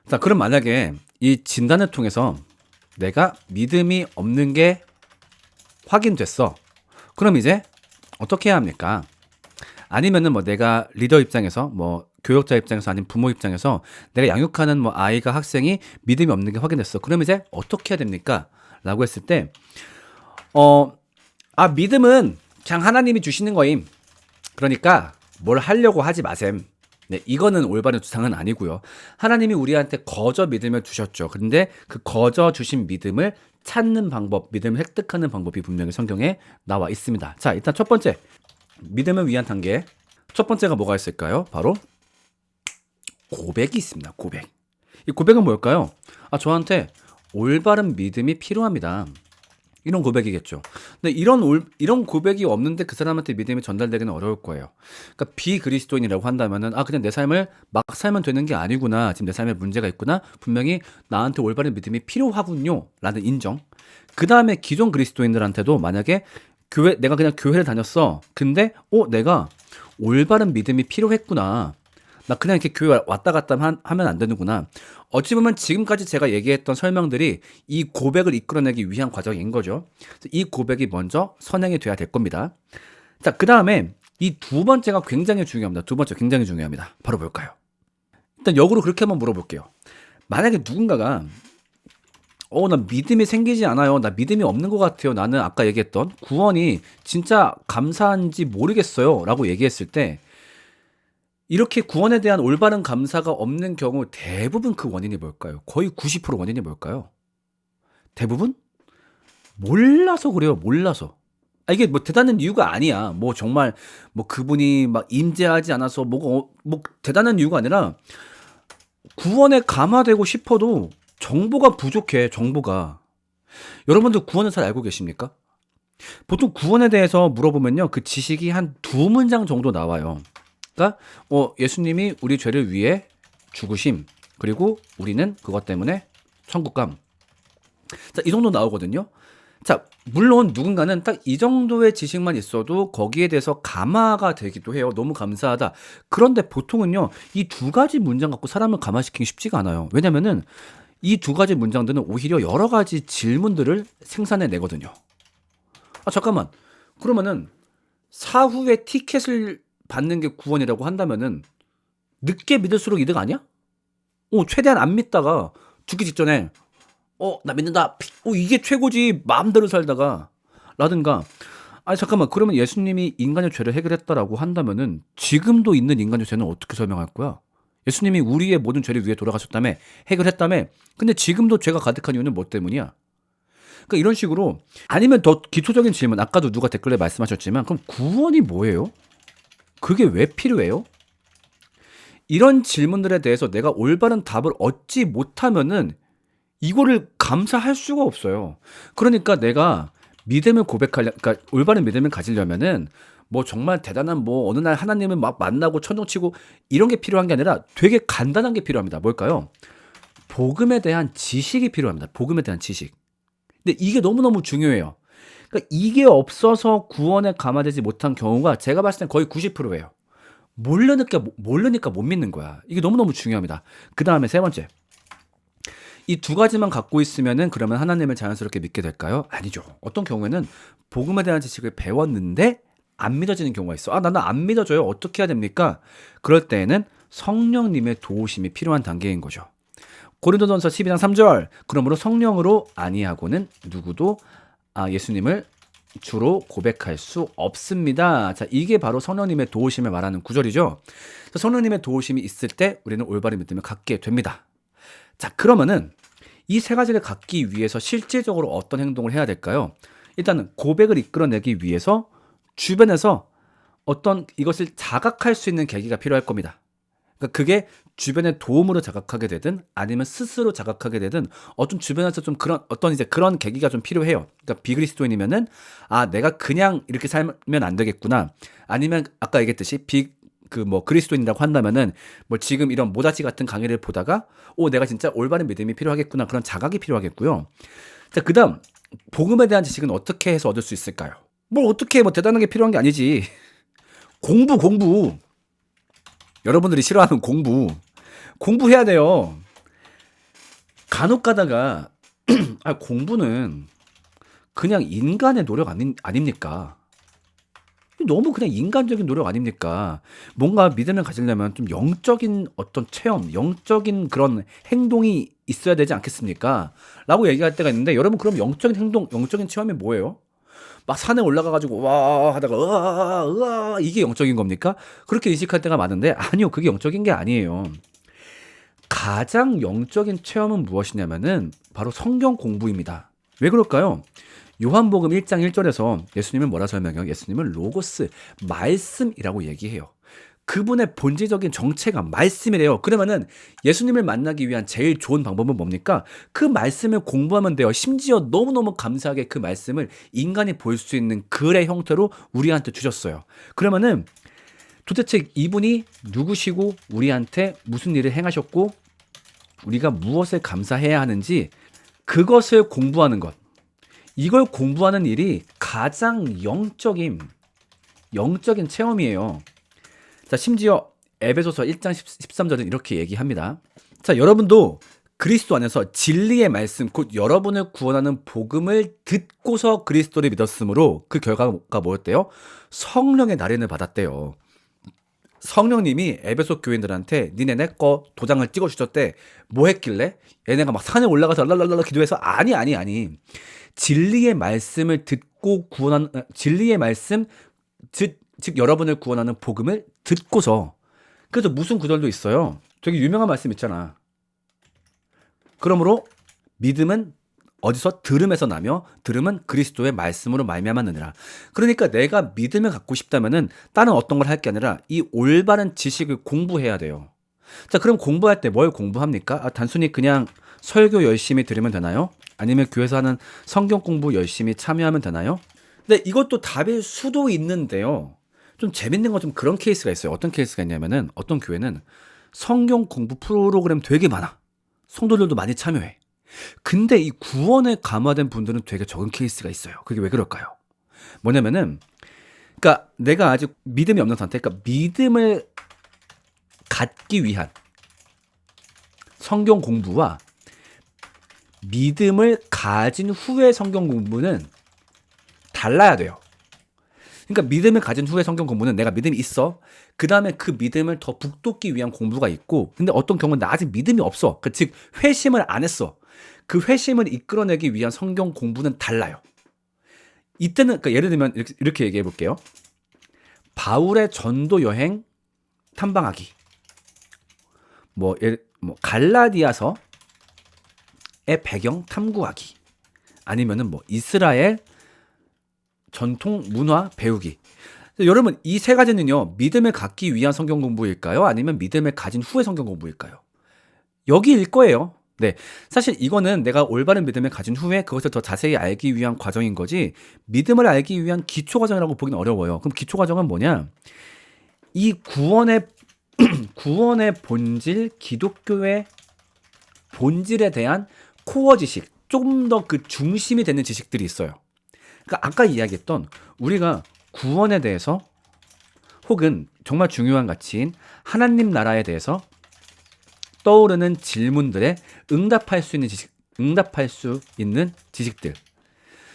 자, 그럼 만약에 이 진단을 통해서 내가 믿음이 없는 게 확인됐어. 그럼 이제 어떻게 해야 합니까? 아니면은 뭐 내가 리더 입장에서 뭐 교육자 입장에서 아니면 부모 입장에서 내가 양육하는 뭐 아이가 학생이 믿음이 없는 게 확인됐어. 그럼 이제 어떻게 해야 됩니까? 라고 했을 때, 어, 믿음은 그냥 하나님이 주시는 거임. 그러니까 뭘 하려고 하지 마셈. 네, 이거는 올바른 주장은 아니고요. 하나님이 우리한테 거저 믿음을 주셨죠. 그런데 그 거저 주신 믿음을 찾는 방법, 믿음을 획득하는 방법이 분명히 성경에 나와 있습니다. 자, 일단 첫 번째, 믿음을 위한 단계. 첫 번째가 뭐가 있을까요? 바로 고백이 있습니다. 고백. 이 고백은 뭘까요? 저한테 올바른 믿음이 필요합니다. 이런 고백이겠죠. 근데 이런 고백이 없는데 그 사람한테 믿음이 전달되기는 어려울 거예요. 그러니까 비그리스도인이라고 한다면은 그냥 내 삶을 막 살면 되는 게 아니구나. 지금 내 삶에 문제가 있구나. 분명히 나한테 올바른 믿음이 필요하군요. 라는 인정. 그 다음에 기존 그리스도인들한테도 만약에 내가 그냥 교회를 다녔어. 근데 내가 올바른 믿음이 필요했구나. 나 그냥 이렇게 교회 왔다 갔다 하면 안 되는구나. 어찌 보면 지금까지 제가 얘기했던 설명들이 이 고백을 이끌어내기 위한 과정인 거죠. 이 고백이 먼저 선행이 돼야 될 겁니다. 자, 그 다음에 이 두 번째가 굉장히 중요합니다. 두 번째 굉장히 중요합니다. 바로 뭘까요? 일단 역으로 그렇게 한번 물어볼게요. 만약에 누군가가 나 믿음이 생기지 않아요. 나 믿음이 없는 것 같아요. 나는 아까 얘기했던 구원이 진짜 감사한지 모르겠어요. 라고 얘기했을 때 이렇게 구원에 대한 올바른 감사가 없는 경우 대부분 그 원인이 뭘까요? 거의 90% 원인이 뭘까요? 대부분? 몰라서 그래요. 몰라서. 이게 뭐 대단한 이유가 아니야. 뭐 정말 뭐 그분이 막 임재하지 않아서 뭐 대단한 이유가 아니라 구원에 감화되고 싶어도 정보가 부족해. 정보가. 여러분들 구원을 잘 알고 계십니까? 보통 구원에 대해서 물어보면요. 그 지식이 한 두 문장 정도 나와요. 그러니까 예수님이 우리 죄를 위해 죽으심, 그리고 우리는 그것 때문에 천국감. 자, 이 정도 나오거든요. 자, 물론 누군가는 딱 이 정도의 지식만 있어도 거기에 대해서 감화가 되기도 해요. 너무 감사하다. 그런데 보통은요, 이 두 가지 문장 갖고 사람을 감화시키기 쉽지가 않아요. 왜냐면은 이 두 가지 문장들은 오히려 여러 가지 질문들을 생산해 내거든요. 잠깐만. 그러면은 사후에 티켓을 받는 게 구원이라고 한다면은 늦게 믿을수록 이득 아니야? 최대한 안 믿다가 죽기 직전에 나 믿는다. 이게 최고지. 마음대로 살다가 라든가. 잠깐만. 그러면 예수님이 인간의 죄를 해결했다라고 한다면은 지금도 있는 인간의 죄는 어떻게 설명할 거야? 예수님이 우리의 모든 죄를 위해 돌아가셨다며, 해결했다며. 근데 지금도 죄가 가득한 이유는 뭐 때문이야? 그러니까 이런 식으로. 아니면 더 기초적인 질문. 아까도 누가 댓글에 말씀하셨지만 그럼 구원이 뭐예요? 그게 왜 필요해요? 이런 질문들에 대해서 내가 올바른 답을 얻지 못하면은 이거를 감사할 수가 없어요. 그러니까 내가 그러니까 올바른 믿음을 가지려면은 뭐 정말 대단한 뭐 어느 날 하나님을 막 만나고 천정치고 이런 게 필요한 게 아니라 되게 간단한 게 필요합니다. 뭘까요? 복음에 대한 지식이 필요합니다. 복음에 대한 지식. 근데 이게 너무너무 중요해요. 그러니까 이게 없어서 구원에 감화되지 못한 경우가 제가 봤을 땐 거의 90%예요. 모르니까 못 믿는 거야. 이게 너무너무 중요합니다. 그 다음에 세 번째. 이 두 가지만 갖고 있으면은 그러면 하나님을 자연스럽게 믿게 될까요? 아니죠. 어떤 경우에는 복음에 대한 지식을 배웠는데 안 믿어지는 경우가 있어. 나는 안 믿어져요. 어떻게 해야 됩니까? 그럴 때에는 성령님의 도우심이 필요한 단계인 거죠. 고린도전서 12장 3절. 그러므로 성령으로 아니하고는 누구도 예수님을 주로 고백할 수 없습니다. 자, 이게 바로 성령님의 도우심을 말하는 구절이죠. 성령님의 도우심이 있을 때 우리는 올바른 믿음을 갖게 됩니다. 자, 그러면은 이 세 가지를 갖기 위해서 실질적으로 어떤 행동을 해야 될까요? 일단은 고백을 이끌어내기 위해서 주변에서 어떤 이것을 자각할 수 있는 계기가 필요할 겁니다. 그러니까 그게 주변의 도움으로 자각하게 되든 아니면 스스로 자각하게 되든 어떤 주변에서 좀 그런 계기가 좀 필요해요. 그러니까 비그리스도인이면은 내가 그냥 이렇게 살면 안 되겠구나. 아니면 아까 얘기했듯이 그리스도인이라고 한다면은 뭐 지금 이런 모다치 같은 강의를 보다가 내가 진짜 올바른 믿음이 필요하겠구나. 그런 자각이 필요하겠고요. 자, 그다음 복음에 대한 지식은 어떻게 해서 얻을 수 있을까요? 어떻게 대단한 게 필요한 게 아니지. 공부. 여러분들이 싫어하는 공부해야 돼요. 간혹 가다가 공부는 그냥 인간의 노력 아닙니까? 너무 그냥 인간적인 노력 아닙니까? 뭔가 믿음을 가지려면 좀 영적인 어떤 체험, 영적인 그런 행동이 있어야 되지 않겠습니까? 라고 얘기할 때가 있는데, 여러분, 그럼 영적인 행동, 영적인 체험이 뭐예요? 막 산에 올라가가지고, 와, 하다가, 으아, 으아, 이게 영적인 겁니까? 그렇게 인식할 때가 많은데, 아니요, 그게 영적인 게 아니에요. 가장 영적인 체험은 무엇이냐면은, 바로 성경 공부입니다. 왜 그럴까요? 요한복음 1장 1절에서 예수님은 뭐라 설명해요? 예수님은 로고스, 말씀이라고 얘기해요. 그분의 본질적인 정체가 말씀이래요. 그러면은 예수님을 만나기 위한 제일 좋은 방법은 뭡니까? 그 말씀을 공부하면 돼요. 심지어 너무너무 감사하게 그 말씀을 인간이 볼 수 있는 글의 형태로 우리한테 주셨어요. 그러면은 도대체 이분이 누구시고 우리한테 무슨 일을 행하셨고 우리가 무엇을 감사해야 하는지 그것을 공부하는 것. 이걸 공부하는 일이 가장 영적인 체험이에요. 자, 심지어 에베소서 1장 13절은 이렇게 얘기합니다. 자, 여러분도 그리스도 안에서 진리의 말씀, 곧 여러분을 구원하는 복음을 듣고서 그리스도를 믿었으므로 그 결과가 뭐였대요? 성령의 날인을 받았대요. 성령님이 에베소 교인들한테 니네 내 거 도장을 찍어주셨대. 뭐 했길래? 얘네가 막 산에 올라가서 랄랄랄라 기도해서 아니. 진리의 말씀을 듣고 진리의 말씀, 즉 여러분을 구원하는 복음을 듣고서. 그래서 무슨 구절도 있어요. 되게 유명한 말씀 있잖아. 그러므로 믿음은 어디서? 들음에서 나며 들음은 그리스도의 말씀으로 말미암았느니라. 그러니까 내가 믿음을 갖고 싶다면은 다른 어떤 걸 할 게 아니라 이 올바른 지식을 공부해야 돼요. 자, 그럼 공부할 때 뭘 공부합니까? 단순히 그냥 설교 열심히 들으면 되나요? 아니면 교회에서 하는 성경 공부 열심히 참여하면 되나요? 근데 이것도 답일 수도 있는데요. 좀 재밌는 건 좀 그런 케이스가 있어요. 어떤 케이스가 있냐면은 어떤 교회는 성경 공부 프로그램 되게 많아. 성도들도 많이 참여해. 근데 이 구원에 감화된 분들은 되게 적은 케이스가 있어요. 그게 왜 그럴까요? 뭐냐면은, 그러니까 내가 아직 믿음이 없는 상태, 그러니까 믿음을 갖기 위한 성경 공부와 믿음을 가진 후의 성경 공부는 달라야 돼요. 그러니까 믿음을 가진 후의 성경 공부는 내가 믿음이 있어. 그 다음에 그 믿음을 더 북돋기 위한 공부가 있고, 근데 어떤 경우는 나 아직 믿음이 없어. 즉 회심을 안 했어. 그 회심을 이끌어내기 위한 성경 공부는 달라요. 이때는 그러니까 예를 들면 이렇게 얘기해 볼게요. 바울의 전도 여행 탐방하기. 뭐 갈라디아서의 배경 탐구하기. 아니면은 뭐 이스라엘 전통 문화 배우기. 여러분, 이 세 가지는요, 믿음을 갖기 위한 성경 공부일까요? 아니면 믿음을 가진 후의 성경 공부일까요? 여기일 거예요. 네. 사실 이거는 내가 올바른 믿음을 가진 후에 그것을 더 자세히 알기 위한 과정인 거지, 믿음을 알기 위한 기초 과정이라고 보기는 어려워요. 그럼 기초 과정은 뭐냐? 이 구원의 본질, 기독교의 본질에 대한 코어 지식, 좀 더 그 중심이 되는 지식들이 있어요. 그러니까 아까 이야기했던 우리가 구원에 대해서 혹은 정말 중요한 가치인 하나님 나라에 대해서 떠오르는 질문들에 응답할 수 있는 지식들.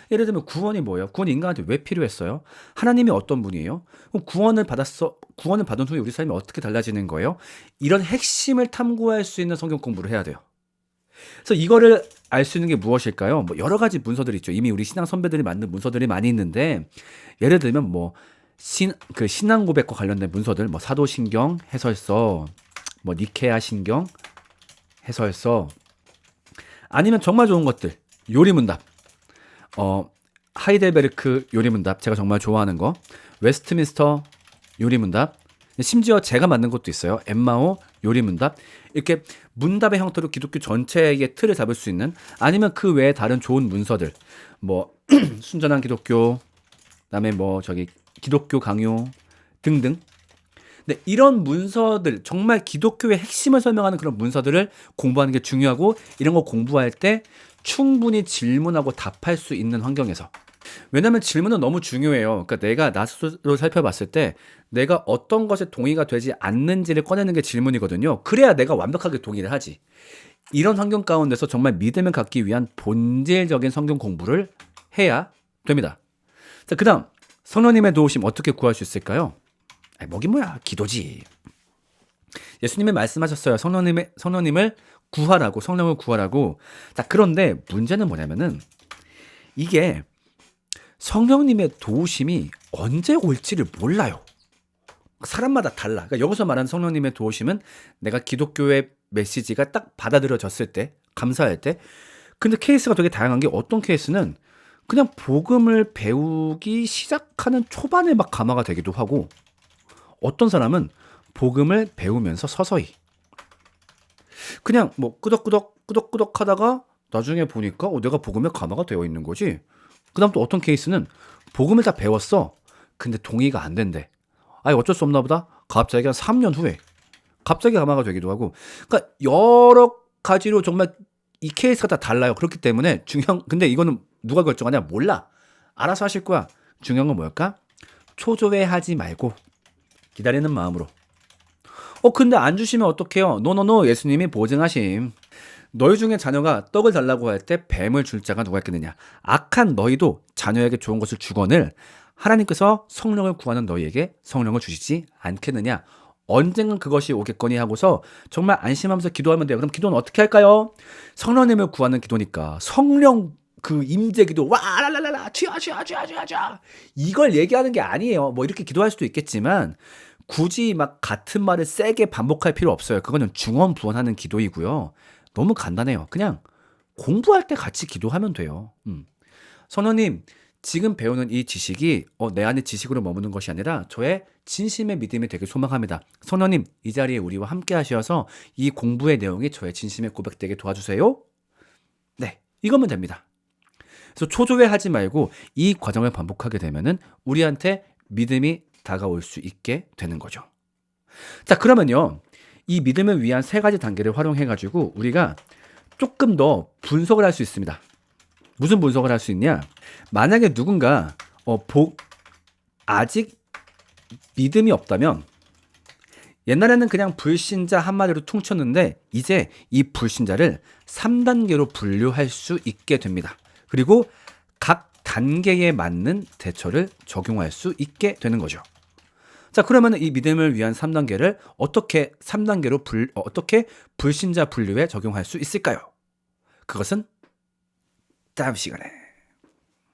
예를 들면 구원이 뭐예요? 구원이 인간한테 왜 필요했어요? 하나님이 어떤 분이에요? 그럼 구원을 받은 후에 우리 삶이 어떻게 달라지는 거예요? 이런 핵심을 탐구할 수 있는 성경 공부를 해야 돼요. 그래서 이거를 알 수 있는 게 무엇일까요? 뭐 여러 가지 문서들이 있죠. 이미 우리 신앙 선배들이 만든 문서들이 많이 있는데, 예를 들면 뭐 신앙 고백과 관련된 문서들, 뭐 사도신경 해설서, 뭐 니케아 신경 해설서, 아니면 정말 좋은 것들, 요리문답, 하이델베르크 요리문답, 제가 정말 좋아하는 거, 웨스트민스터 요리문답, 심지어 제가 만든 것도 있어요. 엠마오 요리문답. 이렇게 문답의 형태로 기독교 전체의 틀을 잡을 수 있는, 아니면 그 외에 다른 좋은 문서들, 뭐 순전한 기독교, 그다음에 뭐 기독교 강요 등등. 네, 이런 문서들, 정말 기독교의 핵심을 설명하는 그런 문서들을 공부하는 게 중요하고, 이런 거 공부할 때 충분히 질문하고 답할 수 있는 환경에서. 왜냐면 질문은 너무 중요해요. 그러니까 내가 나 스스로 살펴봤을 때 내가 어떤 것에 동의가 되지 않는지를 꺼내는 게 질문이거든요. 그래야 내가 완벽하게 동의를 하지. 이런 환경 가운데서 정말 믿음을 갖기 위한 본질적인 성경 공부를 해야 됩니다. 자, 그다음 성령님의 도우심 어떻게 구할 수 있을까요? 뭐긴 뭐야, 기도지. 예수님이 말씀하셨어요. 성령님을 구하라고, 성령을 구하라고. 자, 그런데 문제는 뭐냐면은 이게 성령님의 도우심이 언제 올지를 몰라요. 사람마다 달라. 그러니까 여기서 말하는 성령님의 도우심은 내가 기독교의 메시지가 딱 받아들여졌을 때, 감사할 때. 근데 케이스가 되게 다양한 게 어떤 케이스는 그냥 복음을 배우기 시작하는 초반에 막 감화가 되기도 하고, 어떤 사람은 복음을 배우면서 서서히 그냥 뭐 끄덕끄덕 하다가 나중에 보니까 내가 복음에 감화가 되어 있는 거지. 그다음 또 어떤 케이스는 복음을 다 배웠어. 근데 동의가 안 된대. 아니 어쩔 수 없나 보다. 갑자기 한 3년 후에 갑자기 감화가 되기도 하고. 그러니까 여러 가지로 정말 이 케이스가 다 달라요. 그렇기 때문에 근데 이거는 누가 결정하냐? 몰라. 알아서 하실 거야. 중요한 건 뭘까? 초조해하지 말고 기다리는 마음으로. 근데 안 주시면 어떡해요? 노노노, 예수님이 보증하심. 너희 중에 자녀가 떡을 달라고 할 때 뱀을 줄 자가 누가 있겠느냐? 악한 너희도 자녀에게 좋은 것을 주거늘 하나님께서 성령을 구하는 너희에게 성령을 주시지 않겠느냐? 언젠간 그것이 오겠거니 하고서 정말 안심하면서 기도하면 돼요. 그럼 기도는 어떻게 할까요? 성령님을 구하는 기도니까 성령 그 임재 기도 와라라라라 쥐야 이걸 얘기하는 게 아니에요. 뭐 이렇게 기도할 수도 있겠지만 굳이 막 같은 말을 세게 반복할 필요 없어요. 그거는 중언부언하는 기도이고요. 너무 간단해요. 그냥 공부할 때 같이 기도하면 돼요. 성령님, 지금 배우는 이 지식이 내 안의 지식으로 머무는 것이 아니라 저의 진심의 믿음이 되길 소망합니다. 성령님, 이 자리에 우리와 함께 하셔서 이 공부의 내용이 저의 진심의 고백되게 도와주세요. 네, 이거면 됩니다. 그래서 초조해하지 말고 이 과정을 반복하게 되면은 우리한테 믿음이 다가올 수 있게 되는 거죠. 자, 그러면요. 이 믿음을 위한 3가지 단계를 활용해가지고 우리가 조금 더 분석을 할 수 있습니다. 무슨 분석을 할 수 있냐? 만약에 누군가 아직 믿음이 없다면 옛날에는 그냥 불신자 한마디로 퉁쳤는데 이제 이 불신자를 3단계로 분류할 수 있게 됩니다. 그리고 각 단계에 맞는 대처를 적용할 수 있게 되는 거죠. 자, 그러면 이 믿음을 위한 3단계를 어떻게 3단계로 어떻게 불신자 분류에 적용할 수 있을까요? 그것은 다음 시간에.